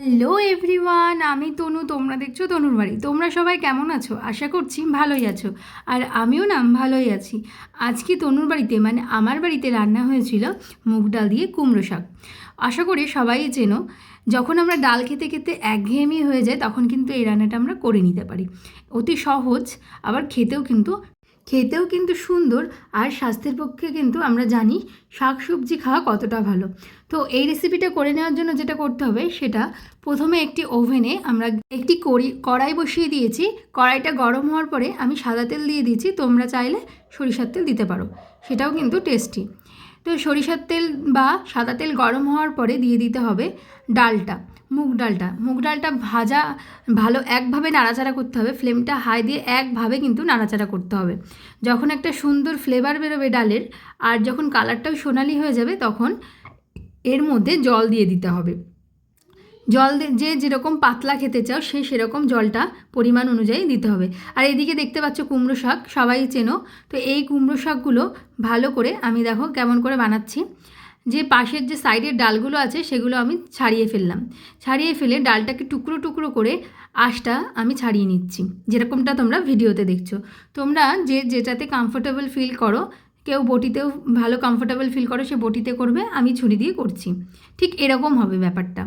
Hello everyone, আমি তনু। তোমরা দেখছো তনুর বাড়ি। তোমরা সবাই কেমন আছো? আশা করছি ভালোই আছো। আর আমিও না ভালোই আছি। আজকে তনুর বাড়িতে মানে আমার বাড়িতে রান্না হয়েছিল মুগ ডাল দিয়ে কুমড়ো শাক। আশা করি সবাই চেনো। যখন আমরা ডাল খেতে খেতে একঘেয়েমি হয়ে যায় তখন কিন্তু এই রান্নাটা আমরা করে নিতে পারি। অতি সহজ, আবার খেতেও কিন্তু সুন্দর। আর স্বাস্থ্যের পক্ষে কিন্তু আমরা জানি শাক সবজি খাওয়া কতটা ভালো। তো এই রেসিপিটা করে নেওয়ার জন্য যেটা করতে হবে সেটা, প্রথমে একটি ওভেনে আমরা একটি কড়াই বসিয়ে দিয়েছি। কড়াইটা গরম হওয়ার পরে আমি সাদা তেল দিয়ে দিয়েছি। তোমরা চাইলে সরিষার তেল দিতে পারো, সেটাও কিন্তু টেস্টি। তো সরিষার তেল বা সাদা তেল গরম হওয়ার পরে দিয়ে দিতে হবে ডালটা, মুগ ডালটা ভাজা ভালো একভাবে নাড়াচাড়া করতে হবে। ফ্লেমটা হাই দিয়ে একভাবে কিন্তু নাড়াচাড়া করতে হবে। যখন একটা সুন্দর ফ্লেভার বেরোবে ডালের, আর যখন কালারটাও সোনালি হয়ে যাবে, তখন এর মধ্যে জল দিয়ে দিতে হবে। যে যেরকম পাতলা খেতে চাও সেরকম জলটা পরিমাণ অনুযায়ী দিতে হবে। আর এদিকে দেখতে পাচ্ছ কুমড়ো শাক, সবাই চেনো। তো এই কুমড়ো শাকগুলো ভালো করে আমি দেখো কেমন করে বানাচ্ছি। যে পাশের যে সাইডের ডালগুলো আছে সেগুলো আমি ছাড়িয়ে ফেলে ডালটাকে টুকরো টুকরো করে আঁশটা আমি ছাড়িয়ে নিচ্ছি, যেরকমটা তোমরা ভিডিওতে দেখছো। তোমরা যেটাতে কমফোর্টেবল ফিল করো, কেউ বটিতেও ভালো কমফোর্টেবল ফিল করো সে বটিতে করবে, আমি ছুরি দিয়ে করছি। ঠিক এরকম হবে ব্যাপারটা।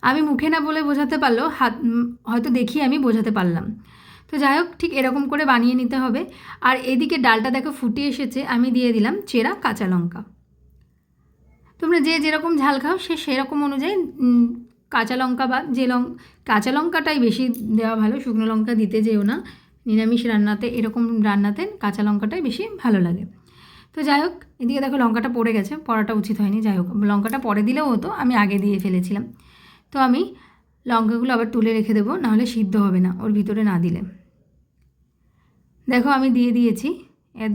আমি মুখে না বলে বোঝাতে পারলেও হয়তো দেখিয়ে আমি বোঝাতে পারলাম। তো যাই হোক, ঠিক এরকম করে বানিয়ে নিতে হবে। আর এদিকে ডালটা দেখো ফুটে এসেছে, আমি দিয়ে দিলাম চেরা কাঁচা লঙ্কা। তোমরা যেরকম ঝাল খাও সেরকম অনুযায়ী কাঁচা লঙ্কা বা কাঁচা লঙ্কাটাই বেশি দেওয়া ভালো, শুকনো লঙ্কা দিতে যেও না। নিরামিষ রান্নাতে, এরকম রান্নাতে কাঁচা লঙ্কাটাই বেশি ভালো লাগে। তো যাই হোক, এদিকে দেখো লঙ্কাটা পড়ে গেছে, পড়াটা উচিত হয়নি। যাই হোক, লঙ্কাটা পরে দিলেও হতো, আমি আগে দিয়ে ফেলেছিলাম। তো আমি লঙ্কাগুলো আবার তুলে রেখে দেবো, নাহলে সিদ্ধ হবে না ওর ভিতরে না দিলে। দেখো আমি দিয়ে দিয়েছি,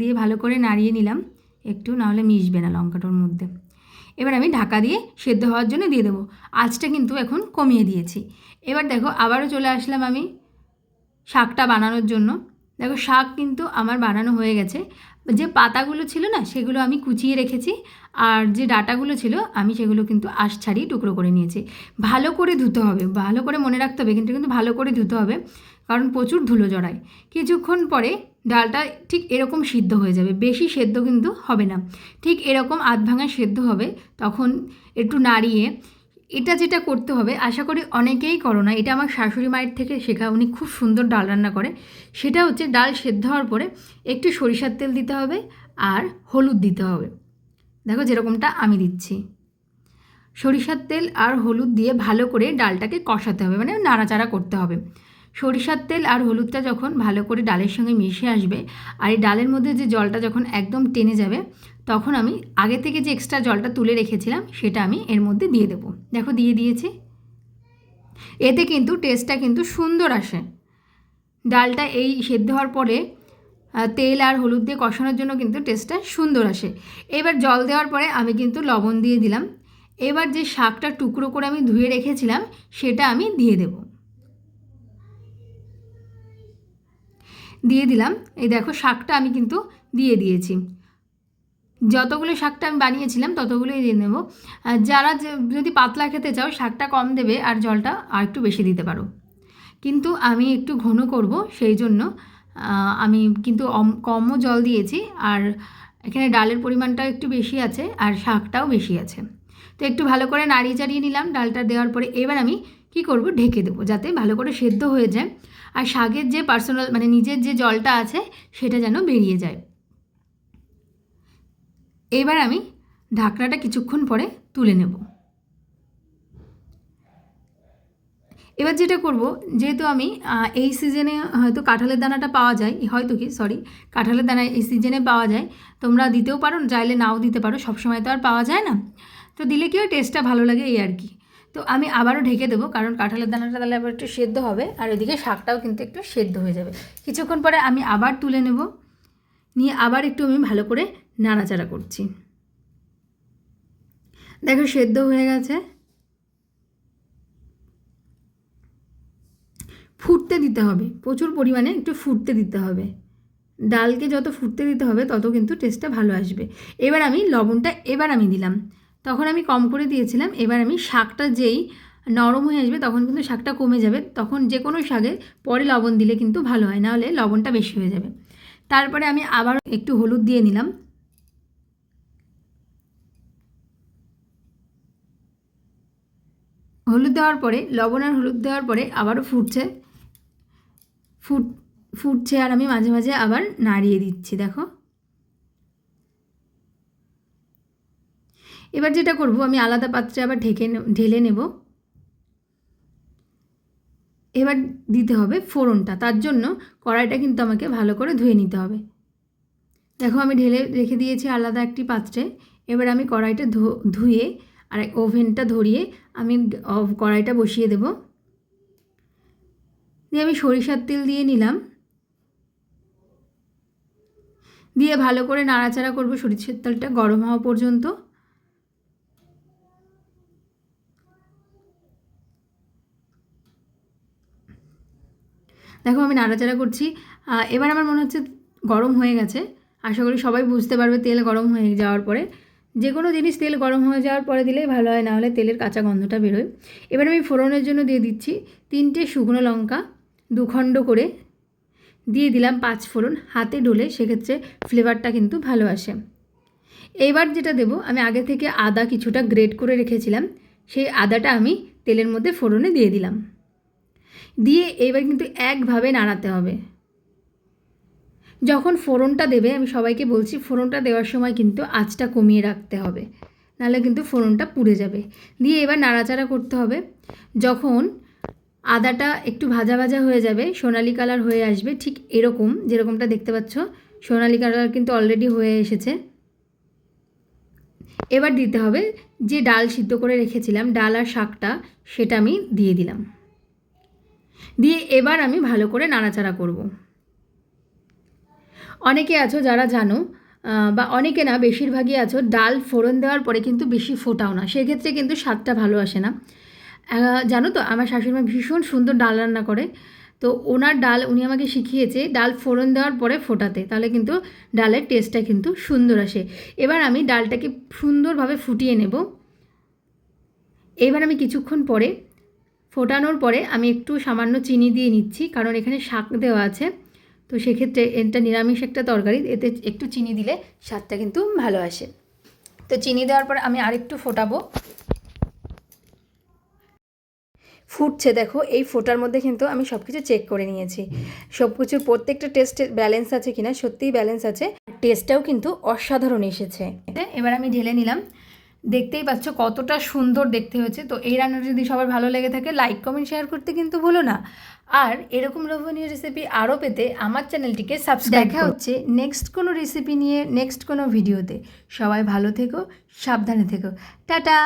দিয়ে ভালো করে নাড়িয়ে নিলাম একটু, নাহলে মিশবে না লঙ্কাটার মধ্যে। এবার আমি ঢাকা দিয়ে সেদ্ধ হওয়ার জন্য দিয়ে দেবো। আঁচটা কিন্তু এখন কমিয়ে দিয়েছি। এবার দেখো আবারও চলে আসলাম আমি শাকটা বানানোর জন্য। দেখো শাক কিন্তু আমার বানানো হয়ে গেছে। যে পাতাগুলো ছিল না সেগুলো আমি কুচিয়ে রেখেছি, আর যে ডাঁটাগুলো ছিল আমি সেগুলো কিন্তু আঁশ ছাড়িয়ে টুকরো করে নিয়েছি। ভালো করে ধুতে হবে, ভালো করে মনে রাখতে হবে কিন্তু ভালো করে ধুতে হবে, কারণ প্রচুর ধুলো জড়ায়। কিছুক্ষণ পরে ডালটা ঠিক এরকম সিদ্ধ হয়ে যাবে, বেশি সেদ্ধ কিন্তু হবে না, ঠিক এরকম আধ ভাঙা সেদ্ধ হবে। তখন একটু নাড়িয়ে, এটা যেটা করতে হবে, আশা করি অনেকেই করো না, এটা আমার শাশুড়ি মায়ের থেকে শেখা, উনি খুব সুন্দর ডাল রান্না করে। সেটা হচ্ছে ডাল সেদ্ধ হওয়ার পরে একটু সরিষার তেল দিতে হবে আর হলুদ দিতে হবে। দেখো যেরকমটা আমি দিচ্ছি, সরিষার তেল আর হলুদ দিয়ে ভালো করে ডালটাকে কষাতে হবে, মানে নাড়াচাড়া করতে হবে। সরিষার তেল আর হলুদটা যখন ভালো করে ডালের সঙ্গে মিশে আসবে, আর এই ডালের মধ্যে যে জলটা যখন একদম টেনে যাবে, তখন আমি আগে থেকে যে এক্সট্রা জলটা তুলে রেখেছিলাম সেটা আমি এর মধ্যে দিয়ে দেবো। দেখো দিয়ে দিয়েছি। এতে কিন্তু টেস্টটা কিন্তু সুন্দর আসে। ডালটা এই সেদ্ধ হওয়ার পরে তেল আর হলুদ দিয়ে কষানোর জন্য কিন্তু টেস্টটা সুন্দর আসে। এবার জল দেওয়ার পরে আমি কিন্তু লবণ দিয়ে দিলাম। এবার যে শাকটা টুকরো করে আমি ধুয়ে রেখেছিলাম সেটা আমি দিয়ে দিলাম। এই দেখো শাকটা আমি কিন্তু দিয়ে দিয়েছি। যতগুলো শাকটা আমি বানিয়েছিলাম ততগুলোই দিয়ে নেব। যারা যদি পাতলা খেতে চাও শাকটা কম দেবে, আর জলটা আর একটু বেশি দিতে পারো। কিন্তু আমি একটু ঘন করব, সেই জন্য আমি কিন্তু কমও জল দিয়েছি। আর এখানে ডালের পরিমাণটাও একটু বেশি আছে, আর শাকটাও বেশি আছে। তো একটু ভালো করে নাড়িয়ে চাড়িয়ে নিলাম ডালটা দেওয়ার পরে। এবার আমি কি করব, ঢেকে দেবো যাতে ভালো করে সেদ্ধ হয়ে যায়, আর শাকের যে পার্সোনাল মানে নিজের যে জলটা আছে সেটা যেন বেরিয়ে যায়। এবার আমি ঢাকনাটা কিছুক্ষণ পরে তুলে নেব। এবার যেটা করব, যেহেতু আমি এই সিজনে হয়তো কাঁঠালের দানাটা পাওয়া যায়, কাঁঠালের দানা এই সিজনে পাওয়া যায়। তোমরা দিতেও পারো, চাইলে নাও দিতে পারো, সবসময় তো আর পাওয়া যায় না। তো দিলে কি হয়, টেস্টটা ভালো লাগে, এই আর কি। তো আমি আবারও ঢেকে দেবো, কারণ কাঁঠালের দানাটা তাহলে আবার একটু সেদ্ধ হবে, আর ওইদিকে শাকটাও কিন্তু একটু সেদ্ধ হয়ে যাবে। কিছুক্ষণ পরে আমি আবার তুলে নেব, নিয়ে আবার একটু আমি ভালো করে নাড়াচাড়া করছি। দেখো সেদ্ধ হয়ে গেছে। ফুটতে দিতে হবে, প্রচুর পরিমাণে একটু ফুটতে দিতে হবে। ডালকে যত ফুটতে দিতে হবে তত কিন্তু টেস্টটা ভালো আসবে। এবার আমি লবণটা আমি দিলাম, তখন আমি কম করে দিয়েছিলাম। এবার আমি শাকটা যেই নরম হয়ে আসবে তখন কিন্তু শাকটা কমে যাবে। তখন যে কোনো শাকে পরে লবণ দিলে কিন্তু ভালো হয়, নাহলে লবণটা বেশি হয়ে যাবে। তারপরে আমি আবার একটু হলুদ দিয়ে নিলাম। হলুদ দেওয়ার পরে, লবণ আর হলুদ দেওয়ার পরে আবারও ফুটছে আর আমি মাঝে মাঝে আবার নাড়িয়ে দিচ্ছি। দেখো, এবার যেটা করব, আমি আলাদা পাত্রে আবার ঢেলে নেব। এবার দিতে হবে ফোড়নটা। তার জন্য কড়াইটা কিন্তু আমাকে ভালো করে ধুয়ে নিতে হবে। দেখো, আমি ঢেলে রেখে দিয়েছি আলাদা একটি পাত্রে। এবার আমি কড়াইটা ধুয়ে আর ওভেনটা ধরিয়ে আমি কড়াইটা বসিয়ে দেব। দিয়ে আমি সরিষার তেল দিয়ে নিলাম, দিয়ে ভালো করে নাড়াচাড়া করব সরিষার তেলটা গরম হওয়া পর্যন্ত। দেখো, আমি নাড়াচাড়া করছি। এবার আমার মনে হচ্ছে গরম হয়ে গেছে। আশা করি সবাই বুঝতে পারবে তেল গরম হয়ে যাওয়ার পরে। যে কোনো জিনিস তেল গরম হয়ে যাওয়ার পরে দিলেই ভালো হয়, নাহলে তেলের কাঁচা গন্ধটা বেরোয়। এবার আমি ফোড়নের জন্য দিয়ে দিচ্ছি 3টে শুকনো লঙ্কা 2 খণ্ড করে, দিয়ে দিলাম 5 ফোড়ন হাতে ডলে, সেক্ষেত্রে ফ্লেভারটা কিন্তু ভালো আসে। এবার যেটা দেব, আমি আগে থেকে আদা কিছুটা গ্রেট করে রেখেছিলাম, সেই আদাটা আমি তেলের মধ্যে ফোড়নে দিয়ে দিলাম। দিয়ে এবার কিন্তু একভাবে নাড়াতে হবে। যখন ফোড়নটা দেবে, আমি সবাইকে বলছি ফোড়নটা দেওয়ার সময় কিন্তু আঁচটা কমিয়ে রাখতে হবে, নাহলে কিন্তু ফোড়নটা পুড়ে যাবে। দিয়ে এবার নাড়াচাড়া করতে হবে। যখন আদাটা একটু ভাজা ভাজা হয়ে যাবে, সোনালি কালার হয়ে আসবে, ঠিক এরকম যেরকমটা দেখতে পাচ্ছ, সোনালি কালার কিন্তু অলরেডি হয়ে এসেছে। এবার দিতে হবে যে ডাল সিদ্ধ করে রেখেছিলাম, ডাল আর শাকটা, সেটা আমি দিয়ে দিলাম। দিয়ে এবার আমি ভালো করে নাড়াচাড়া করব। অনেকে আছো যারা জানো, বা অনেকে না, বেশিরভাগই আছো ডাল ফোড়ন দেওয়ার পরে কিন্তু বেশি ফোটাও না, সেক্ষেত্রে কিন্তু স্বাদটা ভালো আসে না। জানো তো, আমার শাশুড়িমা ভীষণ সুন্দর ডাল রান্না করে। তো ওনার ডাল উনি আমাকে শিখিয়েছে ডাল ফোড়ন দেওয়ার পরে ফোটাতে, তাহলে কিন্তু ডালের টেস্টটা কিন্তু সুন্দর আসে। এবার আমি ডালটাকে সুন্দরভাবে ফুটিয়ে নেব। এবার আমি কিছুক্ষণ পরে, ফোটানোর পরে আমি একটু সামান্য চিনি দিয়ে নিচ্ছি, কারণ এখানে শাক দেওয়া আছে। তো সেক্ষেত্রে এটা নিরামিষ একটা তরকারি, এতে একটু চিনি দিলে স্বাদটা কিন্তু ভালো আসে। তো চিনি দেওয়ার পর আমি আরেকটু ফোটাবো। ফুটছে, দেখো এই ফোটার মধ্যে কিন্তু আমি সব কিছু চেক করে নিয়েছি, সব কিছুর প্রত্যেকটা টেস্টের ব্যালেন্স আছে কিনা, সত্যিই ব্যালেন্স আছে। টেস্টটাও কিন্তু অসাধারণ এসেছে। এবার আমি ঢেলে নিলাম। দেখতেই পাচ্ছ কতটা সুন্দর দেখতে হয়েছে। তো এই রান্নাটা যদি সবার ভালো লেগে থাকে, লাইক কমেন্ট শেয়ার করতে কিন্তু ভুলো না। আর এরকম লোভনীয় রেসিপি আরও পেতে আমার চ্যানেলটিকে সাবস্ক্রাইব। দেখা হচ্ছে নেক্সট কোনো রেসিপি নিয়ে, নেক্সট কোনো ভিডিওতে। সবাই ভালো থেকো, সাবধানে থেকো। টাটা।